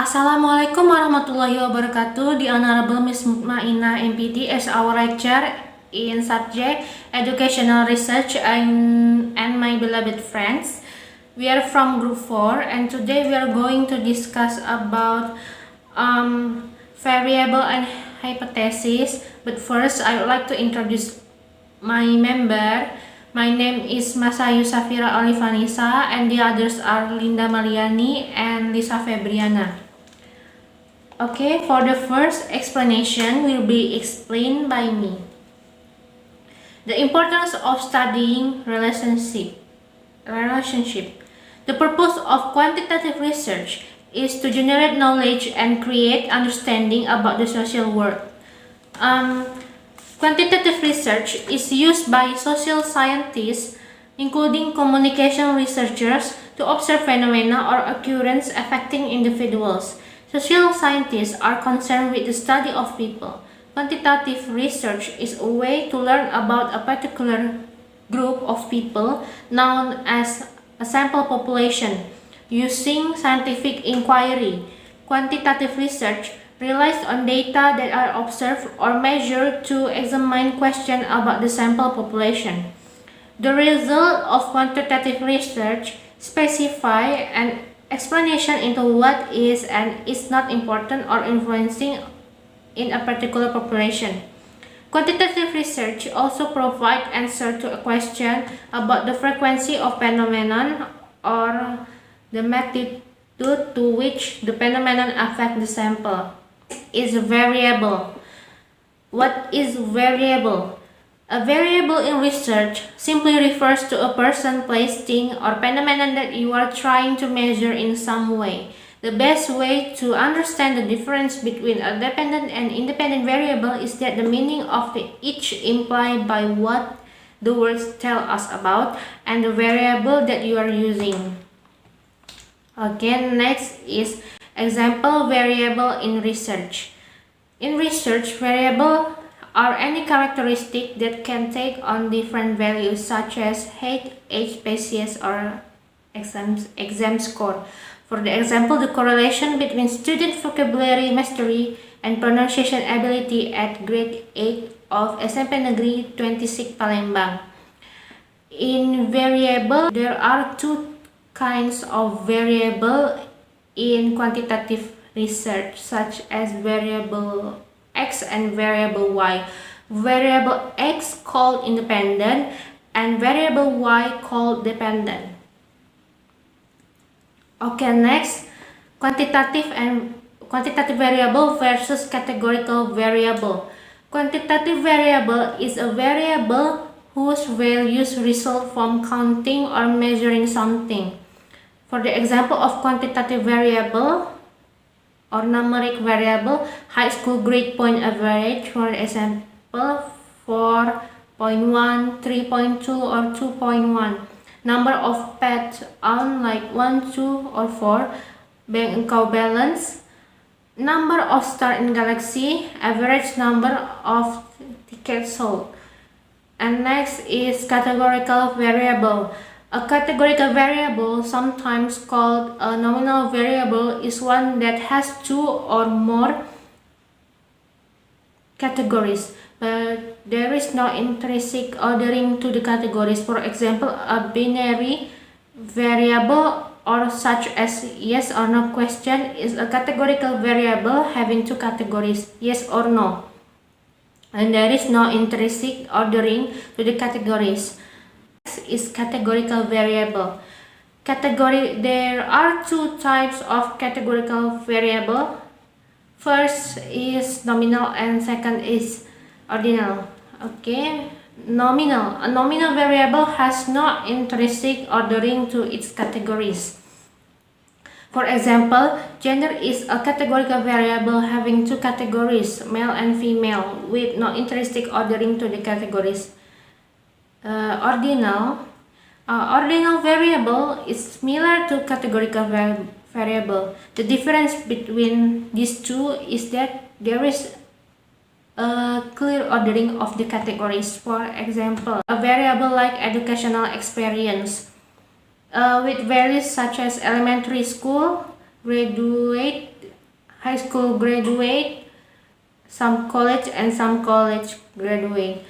Assalamualaikum warahmatullahi wabarakatuh. The Honorable Miss Mutmaina MPD as our lecturer in subject Educational Research and my beloved friends. We are from Group 4 and today we are going to discuss about variable and hypothesis. But first, I would like to introduce my member. My name is Masayu Safira Olivanisa and the others are Linda Mariani and Lisa Febriana. Okay, for the first explanation will be explained by me. The importance of studying relationship. The purpose of quantitative research is to generate knowledge and create understanding about the social world. Quantitative research is used by social scientists, including communication researchers, to observe phenomena or occurrences affecting individuals. Social scientists are concerned with the study of people. Quantitative research is a way to learn about a particular group of people, known as a sample population, using scientific inquiry. Quantitative research relies on data that are observed or measured to examine questions about the sample population. The result of quantitative research specify an explanation into what is and is not important or influencing in a particular population. Quantitative research also provides answer to a question about the frequency of phenomenon or the magnitude to which the phenomenon affect the sample. Is variable. What is variable? A variable in research simply refers to a person, place, thing, or phenomenon that you are trying to measure in some way. The best way to understand the difference between a dependent and independent variable is that the meaning of each implied by what the words tell us about and the variable that you are using. Okay, next is example variable in research. In research, variable are any characteristic that can take on different values such as height, age, species, or exam score. For the example, the correlation between student vocabulary mastery and pronunciation ability at grade 8 of SMP Negeri 26 Palembang. In variable, there are two kinds of variable in quantitative research, such as variable X and variable Y. Variable X called independent and variable Y called dependent. Okay, next, quantitative variable versus categorical variable. Quantitative variable is a variable whose values result from counting or measuring something. For the example of quantitative variable or numeric variable, high school grade point average, for example, 4.1, 3.2, or 2.1. Number of pets on like 1, 2, or 4. Bank account balance. Number of stars in galaxy. Average number of tickets sold. And next is categorical variable. A categorical variable, sometimes called a nominal variable, is one that has two or more categories, but there is no intrinsic ordering to the categories. For example, a binary variable or such as yes or no question is a categorical variable having two categories, yes or no, and there is no intrinsic ordering to the categories. Is categorical variable. There are two types of categorical variable. First is nominal and second is ordinal. Okay, nominal. A nominal variable has no intrinsic ordering to its categories. For example, gender is a categorical variable having two categories, male and female, with no intrinsic ordering to the categories. Ordinal variable is similar to categorical variable. The difference between these two is that there is a clear ordering of the categories. For example, a variable like educational experience with values such as elementary school, graduate high school graduate, some college, and some college graduate.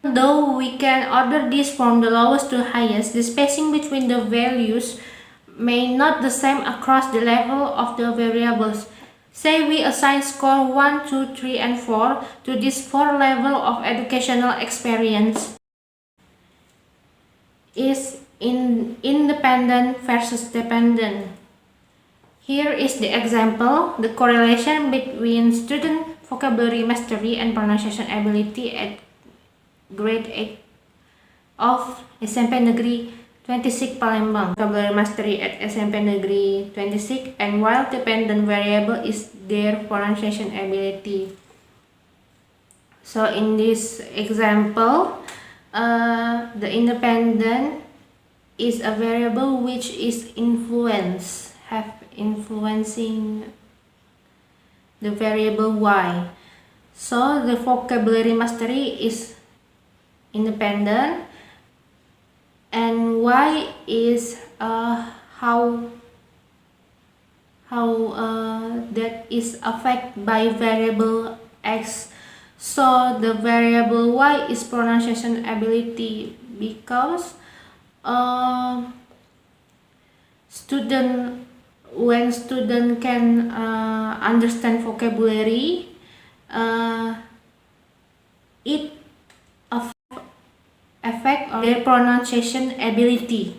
Though we can order this from the lowest to highest, the spacing between the values may not the same across the level of the variables. Say we assign score 1, 2, 3, and 4 to this 4 level of educational experience. Is independent versus dependent. Here is the example, the correlation between student vocabulary mastery and pronunciation ability at grade 8 of SMP Negeri 26 Palembang. Vocabulary mastery at SMP Negeri 26, and while dependent variable is their pronunciation ability. So in this example, the independent is a variable which is influencing the variable y. So the vocabulary mastery is independent, and y is how that is affected by variable x. So the variable y is pronunciation ability, because when student can understand vocabulary, it affect on their pronunciation ability.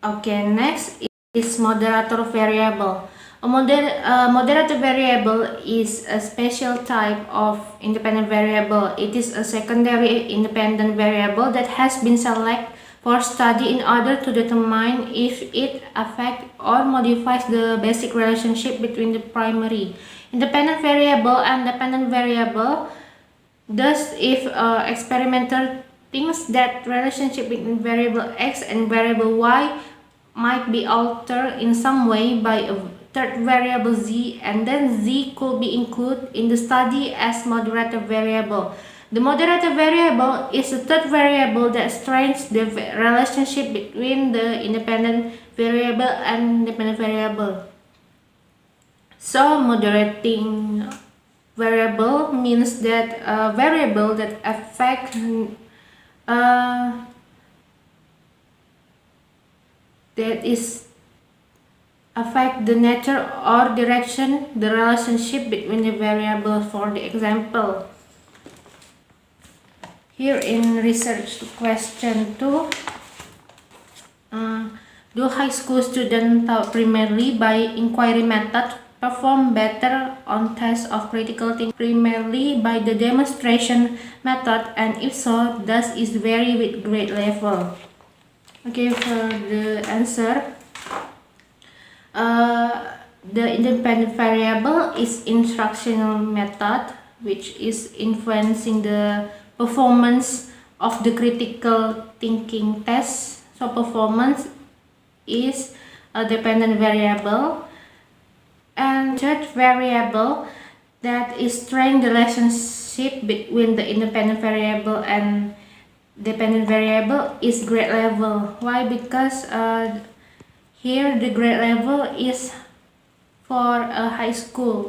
Okay, next is moderator variable. A moderator variable is a special type of independent variable. It is a secondary independent variable that has been selected for study in order to determine if it affects or modifies the basic relationship between the primary independent variable and dependent variable. Thus, if experimenter thinks that relationship between variable x and variable y might be altered in some way by a third variable z, and then z could be included in the study as moderator variable. The moderator variable is the third variable that strengthens the relationship between the independent variable and dependent variable. So moderating variable means that a variable that affects the nature or direction, the relationship between the variables. For the example, here in research question 2, do high school students taught primarily by inquiry method perform better on tests of critical thinking primarily by the demonstration method, and if so, does it vary with grade level? Okay, for the answer, the independent variable is instructional method, which is influencing the performance of the critical thinking test. So performance is a dependent variable. And third variable that is strengthen the relationship between the independent variable and dependent variable is grade level. Why? Because here the grade level is for a high school.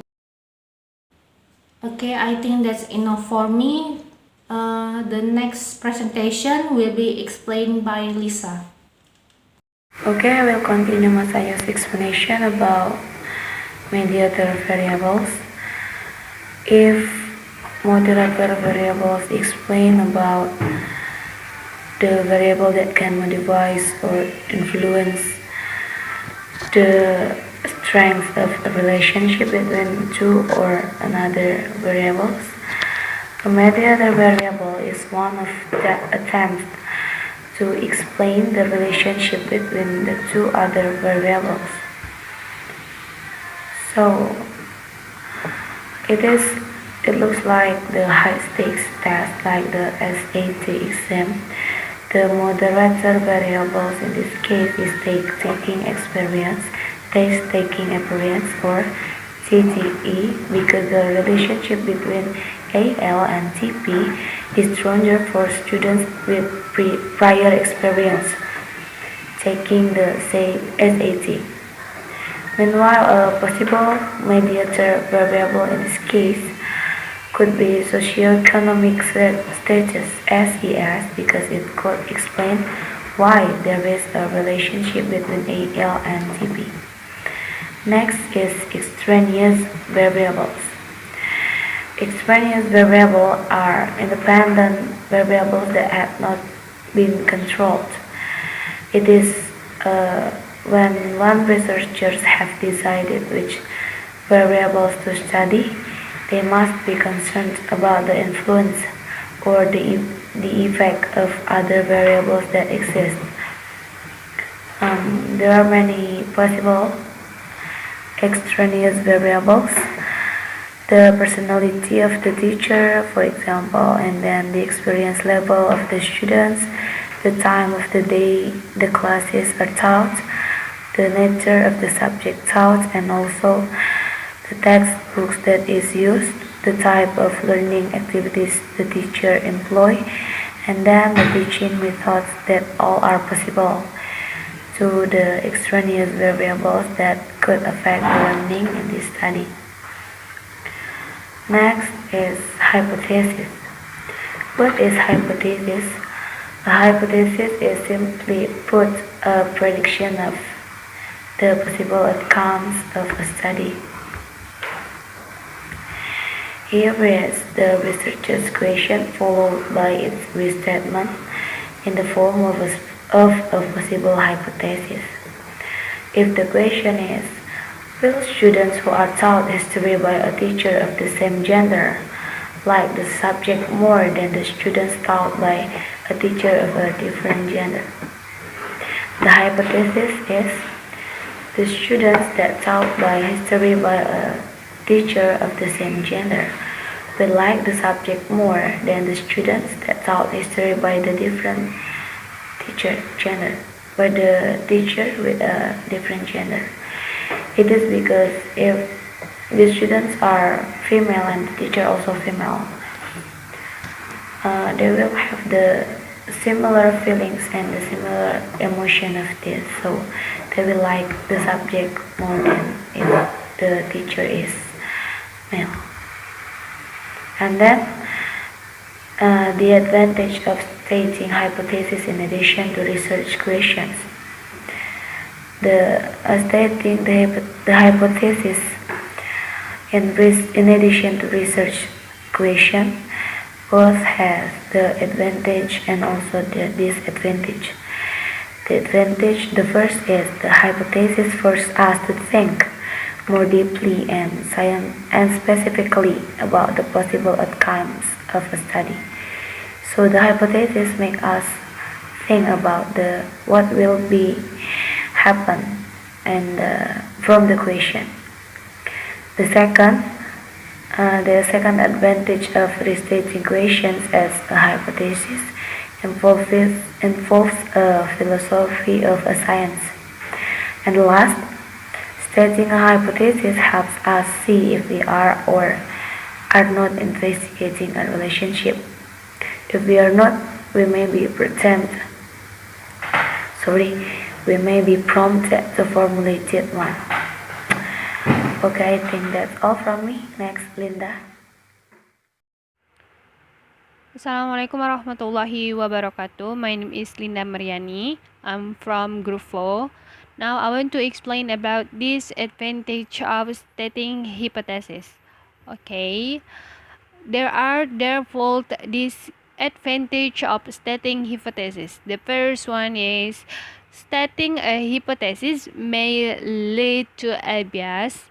Okay, I think that's enough for me. The next presentation will be explained by Lisa. Okay, I will continue Masayo's explanation about mediator variables. If moderator variables explain about the variable that can modify or influence the strength of a relationship between two or another variables, a mediator variable is one of the attempts to explain the relationship between the two other variables. So it looks like the high stakes test, like the SAT exam. The moderator variables in this case is taking experience, test taking experience, or TTE, because the relationship between AL and TP is stronger for students with prior experience taking the SAT. Meanwhile, a possible mediator variable in this case could be socioeconomic status (SES) because it could explain why there is a relationship between AL and TP. Next is extraneous variables. Extraneous variables are independent variables that have not been controlled. It is when one researchers have decided which variables to study, they must be concerned about the influence or the effect of other variables that exist. There are many possible extraneous variables. The personality of the teacher, for example, and then the experience level of the students, the time of the day the classes are taught, the nature of the subject taught, and also the textbooks that is used, the type of learning activities the teacher employ, and then the teaching methods that all are possible to the extraneous variables that could affect the learning in this study. Next is hypothesis. What is hypothesis? A hypothesis is simply put a prediction of the possible outcomes of a study. Here is the researcher's question followed by its restatement in the form of a possible hypothesis. If the question is, will students who are taught history by a teacher of the same gender like the subject more than the students taught by a teacher of a different gender? The hypothesis is, the students that taught by history by a teacher of the same gender will like the subject more than the students that taught history by the different teacher with a different gender. It is because if the students are female and the teacher also female, they will have the similar feelings and the similar emotion of this, so they will like the subject more than if the teacher is male. And then the advantage of stating hypotheses in addition to research questions. Stating the hypothesis in addition to research question both has the advantage and also the disadvantage. The first is the hypothesis forces us to think more deeply and specifically about the possible outcomes of a study. So the hypothesis makes us think about what will be happen and from the question. The second advantage of restating questions as a hypothesis involves a philosophy of a science. And last, stating a hypothesis helps us see if we are or are not investigating a relationship. If we are not, we may be prompted to formulate one. Okay, I think that's all from me. Next, Linda. Assalamualaikum warahmatullahi wabarakatuh. My name is Linda Mariani. I'm from Group 4. Now I want to explain about this advantage of stating hypothesis. Okay, there are therefore disadvantage of stating hypothesis. The first one is stating a hypothesis may lead to a bias,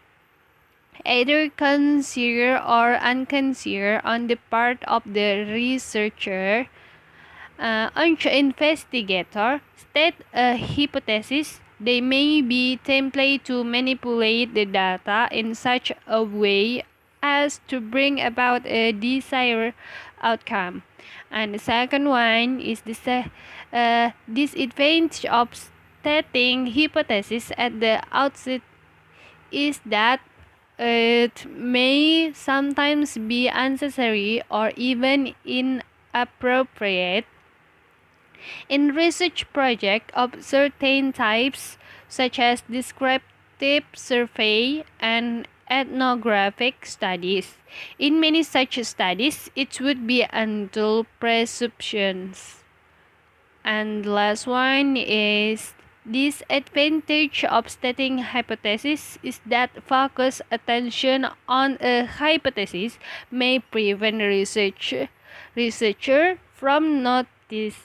either considered or unconsidered on the part of the researcher. On the investigator state a hypothesis, they may be tempted to manipulate the data in such a way as to bring about a desired outcome. And the second one is the disadvantage of stating hypothesis at the outset is that it may sometimes be unnecessary or even inappropriate in research projects of certain types, such as qualitative survey, and ethnographic studies. In many such studies, it would be until presumptions. And the last one is disadvantage of stating hypothesis is that focus attention on a hypothesis may prevent researcher from noticing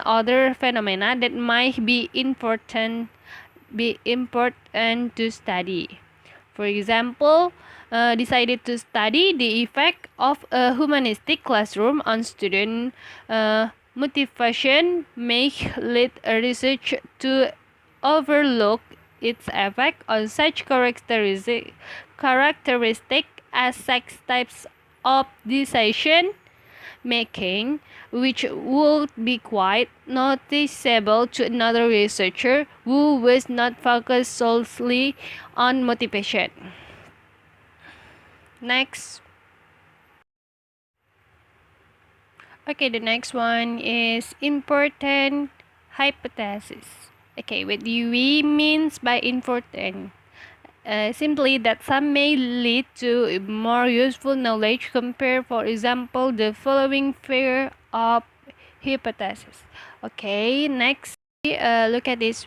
other phenomena that might be important to study. For example, decided to study the effect of a humanistic classroom on student motivation may lead a research to overlook its effect on such characteristic as sex types of decision making, which would be quite noticeable to another researcher who was not focused solely on motivation. Next. Okay, the next one is important hypothesis. Okay, what do we means by important? Simply that some may lead to more useful knowledge compared, for example, the following pair of hypotheses. Okay, next, look at this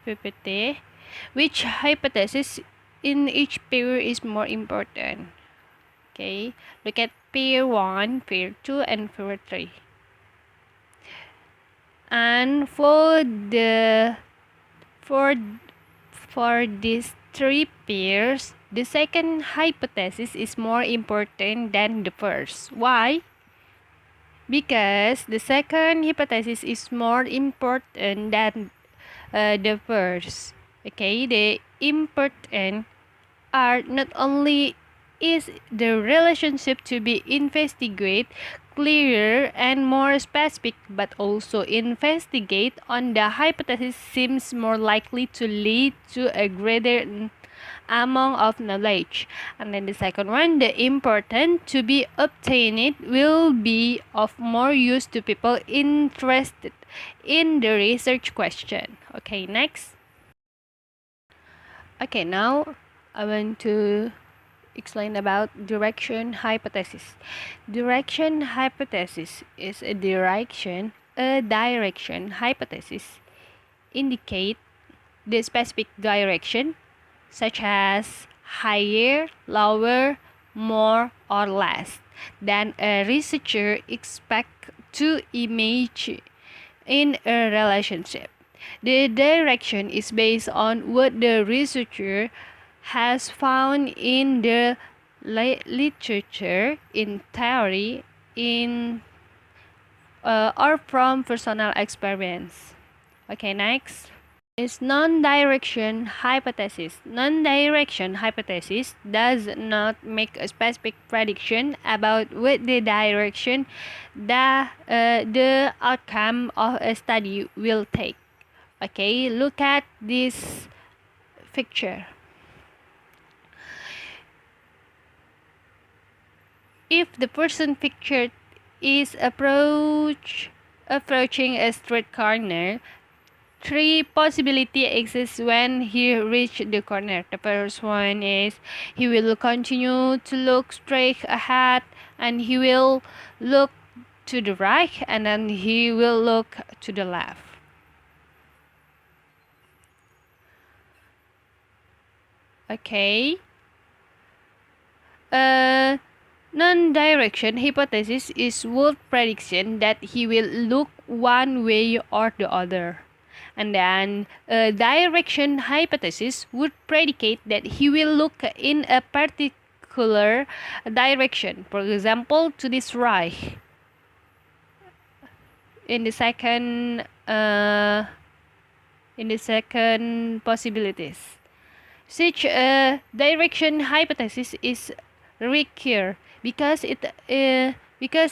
PPT. Which hypothesis in each pair is more important? Okay, look at pair 1, pair 2, and pair 3. And for these three pairs, the second hypothesis is more important than the first. Why? Because the second hypothesis is more important than the first. Okay, the important are not only is the relationship to be investigated clearer and more specific, but also investigate on the hypothesis seems more likely to lead to a greater amount of knowledge. And then the second one, the important to be obtained will be of more use to people interested in the research question. Okay, next. Okay, now I want to explain about direction hypothesis. Direction hypothesis is a direction hypothesis indicate the specific direction such as higher, lower, more or less than a researcher expect to image in a relationship. The direction is based on what the researcher has found in the literature, in theory, or from personal experience. Okay, next is non-direction hypothesis. Non-direction hypothesis does not make a specific prediction about what the direction the outcome of a study will take. Okay, look at this picture. If the person pictured is approaching a street corner, three possibilities exist when he reaches the corner. The first one is he will continue to look straight ahead, and he will look to the right, and then he will look to the left. Okay. Non-direction hypothesis is worth prediction that he will look one way or the other. And then direction hypothesis would predicate that he will look in a particular direction, for example, to this right. In the second possibilities, such a direction hypothesis is riskier because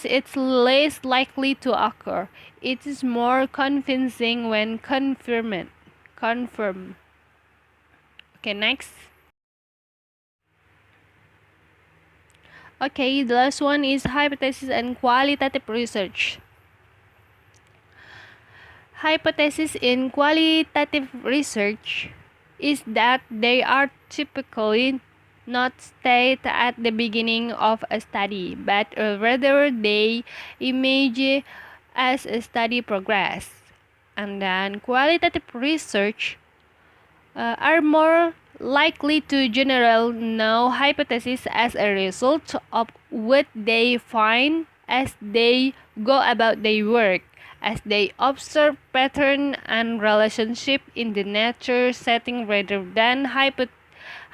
it's less likely to occur. It is more convincing when confirmed. Okay, next. Okay, the last one is hypothesis and qualitative research. Hypothesis in qualitative research is that they are typically not stated at the beginning of a study, but rather they emerge as a study progresses. And then qualitative research are more likely to generate no hypothesis as a result of what they find as they go about their work, as they observe pattern and relationship in the nature setting rather than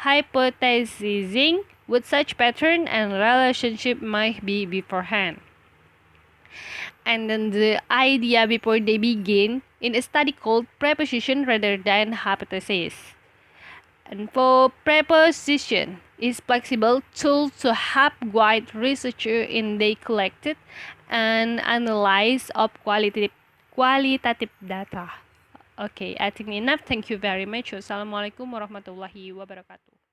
hypothesizing what such pattern and relationship might be beforehand. And then the idea before they begin in a study called preposition rather than hypothesis. And for preposition is flexible tool to help guide researcher in they collected and analyze of qualitative data. Okay, I think enough. Thank you very much. Wassalamualaikum warahmatullahi wabarakatuh.